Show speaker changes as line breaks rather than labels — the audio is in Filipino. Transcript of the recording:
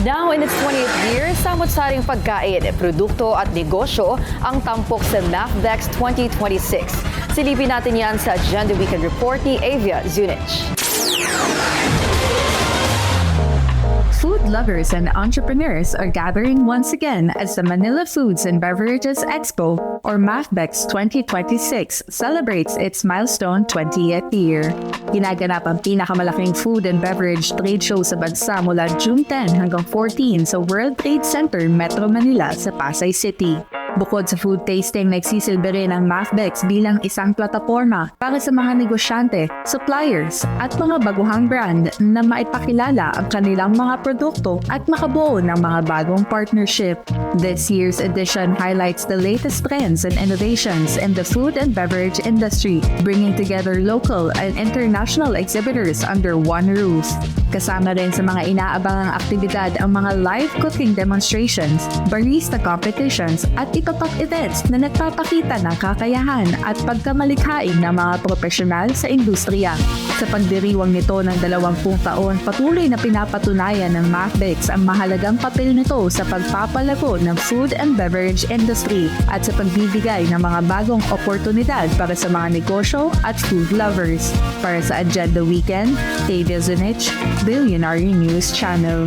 Now in its 20th year, samu't saring pagkain, produkto at negosyo ang tampok sa MAFBEX 2026. Silipin natin yan sa Agenda Weekend Report ni Avia Zunic.
Food lovers and entrepreneurs are gathering once again as the Manila Foods and Beverages Expo, or MAFBEX 2026, celebrates its milestone 20th year. Ginaganap ang pinakamalaking food and beverage trade show sa bansa mula June 10 hanggang 14 sa World Trade Center, Metro Manila sa Pasay City. Bukod sa food tasting, nagsisilbi rin ang MAFBEX bilang isang plataporma para sa mga negosyante, suppliers at mga baguhang brand na maipakilala ang kanilang mga produkto at makabuo ng mga bagong partnership. This year's edition highlights the latest trends and innovations in the food and beverage industry, bringing together local and international exhibitors under one roof. Kasama rin sa mga inaabangang aktibidad ang mga live cooking demonstrations, barista competitions at iba't events na nagpapakita ng kakayahan at pagkamalikhain ng mga profesional sa industriya. Sa pagdiriwang nito ng 20 taon, patuloy na pinapatunayan ng MAFBEX ang mahalagang papel nito sa pagpapalago ng food and beverage industry at sa pagbibigay ng mga bagong oportunidad para sa mga negosyo at food lovers. Para sa Agenda Weekend, Avia Zunic, Billionaire News Channel.